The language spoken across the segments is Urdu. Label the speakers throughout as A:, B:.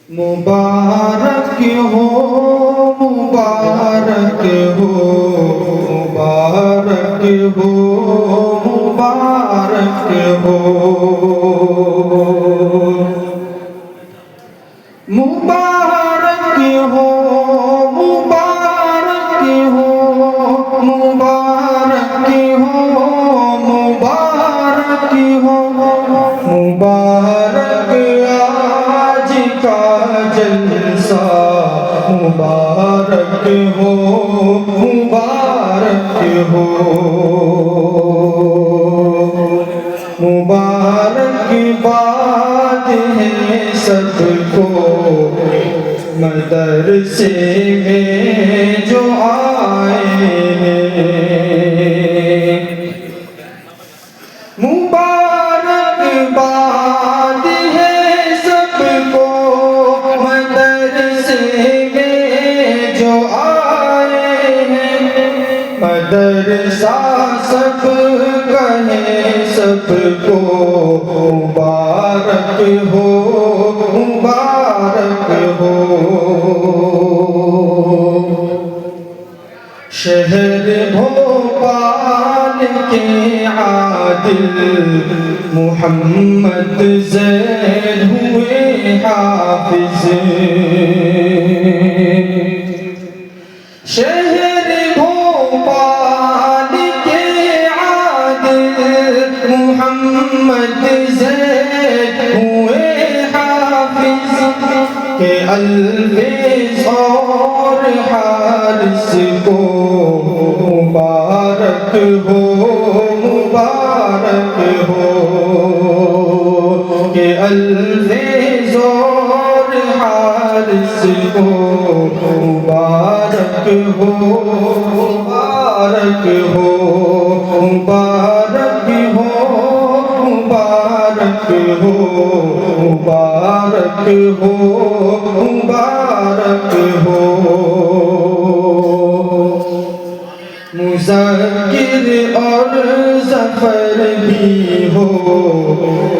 A: مبارک ہو مبارک ہو مبارک ہو مبارک ہو مبارک ہو مبارک ہو مبارک ہو مبارک ہو مبارک آج کا جلسہ مبارک ہو مبارک ہو مبارک بات ہے سب کو مدرسے میں جو آئے ہیں مبارک بات ہے سب کو مدرسے میں جو آئے ہیں مدرسہ سب کہیں سب کو مبارک ہو مبارک ہو شہر بھوپال کے عادل محمد زید ہوئے حافظ شہر بھوپال کے عادل محمد زید ہوئے حافظ کہ الفیض اور حارث کو مبارک ہو مبارک ہو کہ الفیض اور حارث کو مبارک ہو مبارک ہو مبارک ہو مبارک ہو مبارک ہو مبارک ہو مذکر اور ظفر بھی ہو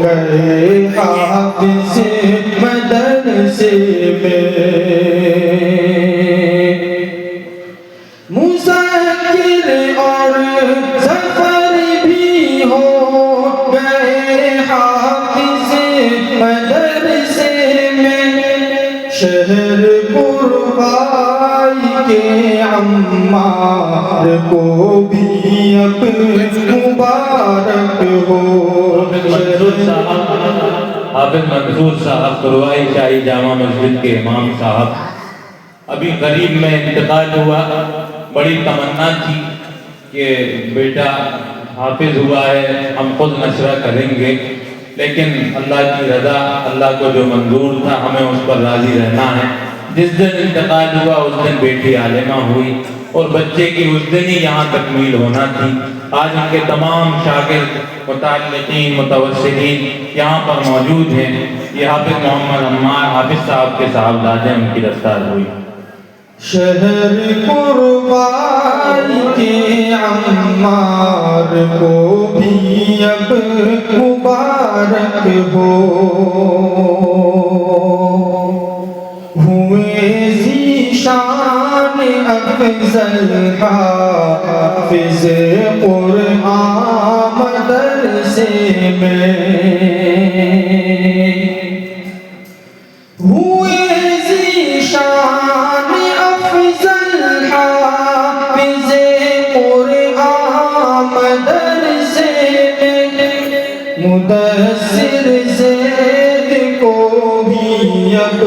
A: گئے حافظ مدرسے میں مذکر اور ظفر بھی ہو گئے حافظ مدرسے میں شہر پروائی کے عمار کو بھی اب مبارک ہو
B: حافظ منصور صاحب قروائی شاہی جامع مسجد کے امام صاحب ابھی قریب میں انتقال ہوا بڑی تمنا تھی کہ بیٹا حافظ ہوا ہے ہم خود نشرہ کریں گے لیکن اللہ کی رضا اللہ کو جو منظور تھا ہمیں اس پر راضی رہنا ہے جس دن انتقال ہوا اس دن بیٹی عالمہ ہوئی اور بچے کی اس دن ہی یہاں تکمیل ہونا تھی آج ان کے تمام شاگرد متعلقین متوسلین یہاں پر موجود ہیں یہ حافظ محمد عمار حافظ صاحب کے صاحبزادے ان کی دستار ہوئی
A: شہر قربائی کے عمار کو بھی اب مبارک ہو ہوئے ذیشان افضل حافظ قرآن مدرسے میں ہوئے ذیشان افضل حافظ قرآن مدرسے میں مدثر زید کو بھی اب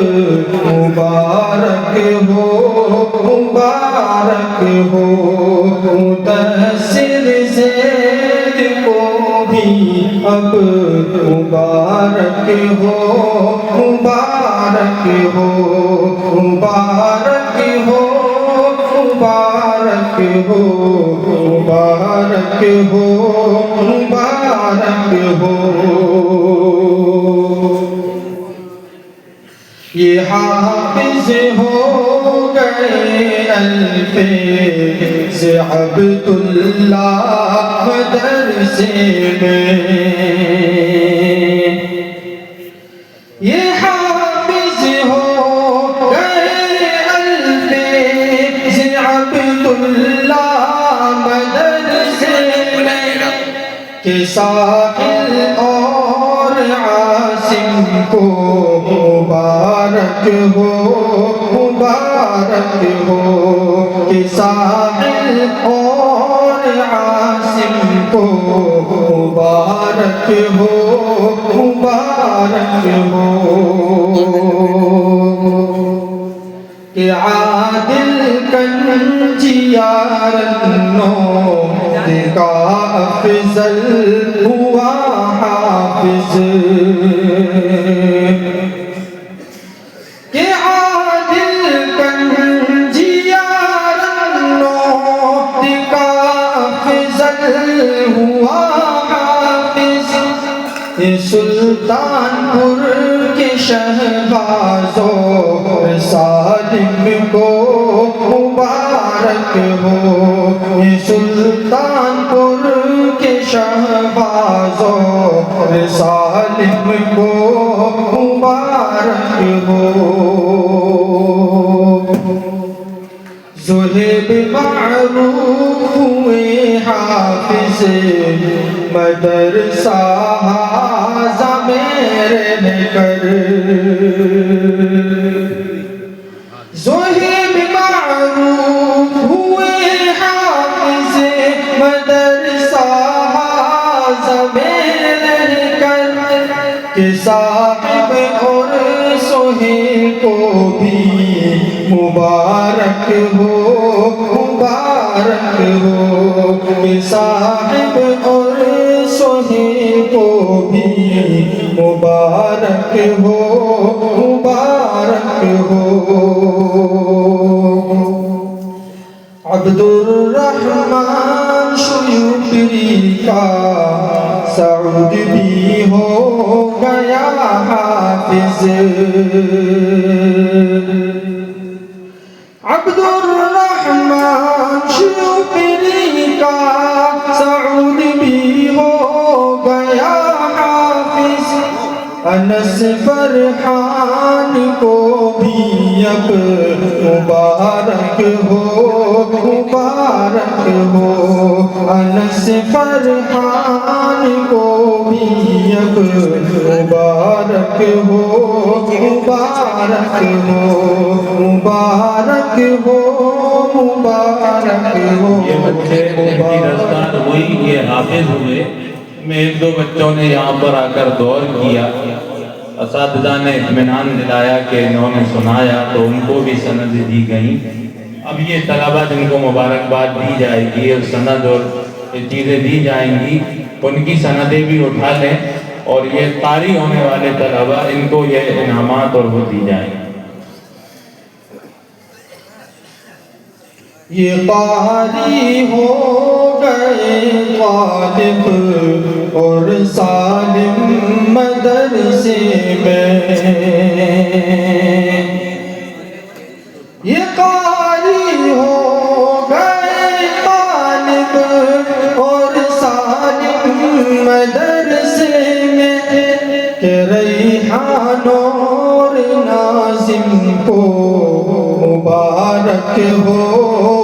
A: مبارک ہو مبارک ہو مدثر زید کو بھی اب مبارک ہو مبارک ہو مبارک ہو مبارک ہو مبارک ہو مبارک ہو یہ حافظ ہو گئے الفیض عبداللہ مدرسے میں کہ ساحل اور عاصم کو مبارک ہو، مبارک ہو، کہ ساحل اور عاصم کو مبارک ہو، مبارک ہو، کہ عادل کنجیارنو کا افضل ہوا حافظ، کہ عادل کنجیارنو کا افضل ہوا حافظ، سلطان پور کے شہبازوں سالم کو مبارک ہو، سلطان پور کے شہبازوں سالم کو مبارک ہو، زہیب معروف ہوئے حافظ، مدرسہ حاضہ میرے کر، زہیب معروف ہوئے حافظ، مدرسہ حاضہ میرے کر، کہ صاحب اور سہیل کو بھی مبارک ہو، مبارک ہو، کہ صاحب اور سہیل کو بھی مبارک ہو، مبارک ہو، عبد الرحمن شیوپری کا سعود بھی ہو گیا حافظ، عبد الرحمن شیوپری کا سعود بھی ہو گیا حافظ، انس فرحان کو بھی اب مبارک ہو، مبارک ہو، انس فرحان کو بھی اب مبارک ہو، مبارک ہو، مبارک ہو، مبارک ہو،
B: یہ بچے کی رفتار ہوئی، یہ حافظ ہوئے۔ میں ایک دو بچوں نے یہاں پر آ کر دور کیا، اساتذہ نے اطمینان دلایا کہ انہوں نے سنایا تو ان کو بھی سندیں دی گئیں۔ اب یہ طلبہ جن کو مبارکباد دی جائے گی اور سند اور یہ چیزیں دی جائیں گی، ان کی سندیں بھی اٹھا لیں، اور یہ قاری ہونے والے طلبہ ان کو یہ انعامات اور وہ دی جائیں گی۔
A: یہ قاری ہو گئے طالب اور سالم مدرسے میں، یہ قاری ہو گئے طالب اور سالم مدرسے میں، کہ ریحان اور ناظم کو مبارک ہو،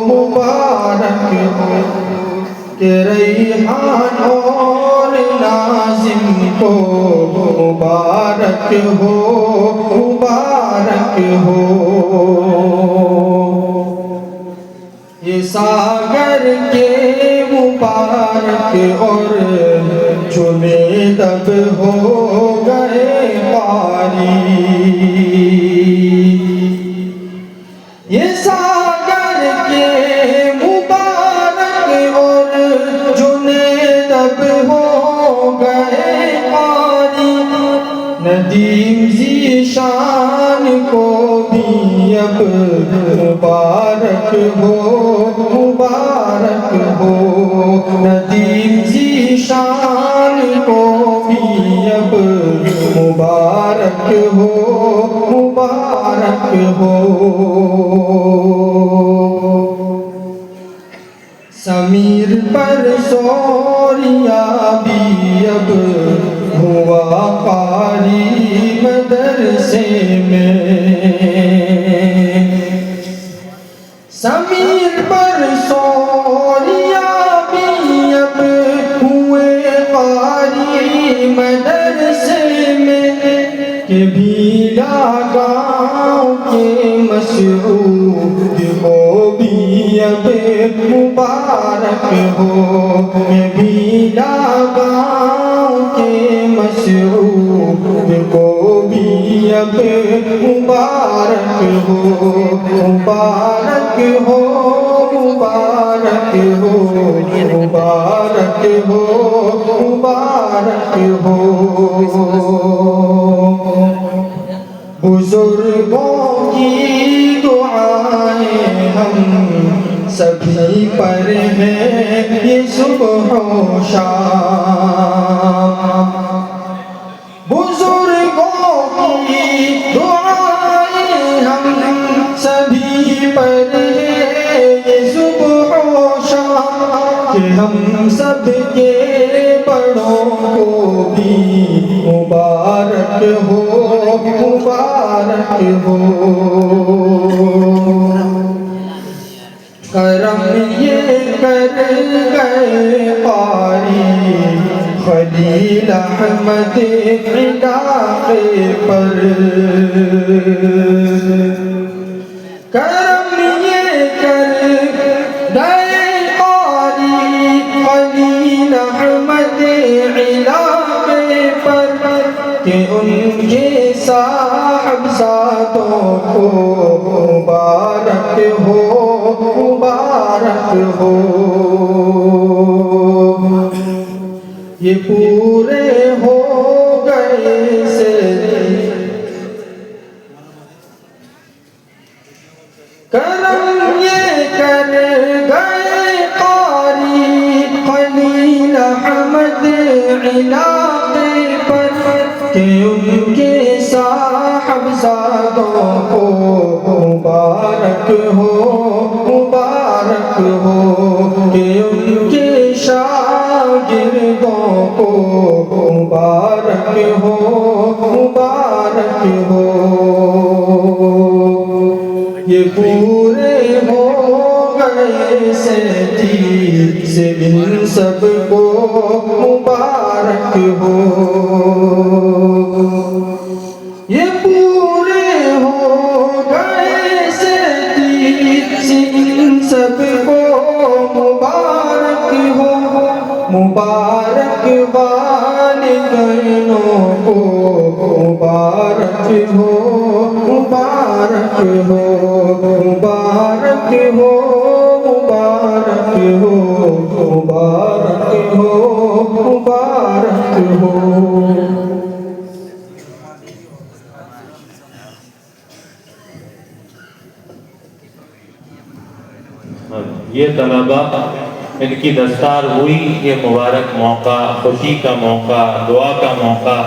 A: مبارک ہو، کہ ریحان اور ناظم کو مبارک ہو، مبارک ہو، یہ ساگر کے مبارک اور جنیدب ہو گئے قاری، یہ ساگر کے مبارک اور جنیدب ہو گئے قاری، ندیم ذیشان کو بھی اب مبارک ہو، مبارک ہو، ندیم ذیشان کو بھی اب مبارک ہو، مبارک ہو، سمیر پر سوریا بھی اب ہوا قاری مدرسے میں، سمیر پر سوریا بھی اب ہوئے قاری مدرسے میں کہ بھیلا گاؤں کے مسعود کو بھی اب مبارک ہو، کہ بھیلا گاؤں کے مسعود کو بھی اب مبارک ہو، مبارک ہو، مبارک ہو، مبارک ہو، مبارک ہو۔ بزرگوں کی دعائیں ہم سبھی پر ہیں یہ صبح و شام، بزرگوں کی دعائیں ہم سبھی پر ہیں یہ صبح و شام، کہ ہم سب کے بڑوں کو بھی مبارک ہو، مبارک ہو۔ کرم یہ کر گئے قاری خلیل احمد علاقے پر، کرم یہ کر گئے قاری خلیل احمد علاقے پر، کہ ان کے صاحبزادوں کو مبارک ہو، مبارک ہو۔ یہ پورے ہو گئے سے کرم یہ کر گئے قاری خلیل احمد علاقے پر، کہ ان کے صاحبزادوں کو مبارک ہو، مبارک ہو، کہ ان کے شاگردوں کو مبارک ہو، مبارک ہو۔ یہ پورے ہو گئے سیٹھی سے ان سب کو مبارک ہو، یہ پورے ہو گئے سیٹھی سے ان سب کو مبارک ہو، مبارک والدینوں کو مبارک ہو، مبارک ہو، مبارک ہو، مبارک ہو، مبارک ہو، مبارک ہو۔
B: یہ طلبہ ان کی دستار ہوئی، یہ مبارک موقع، خوشی کا موقع، دعا کا موقع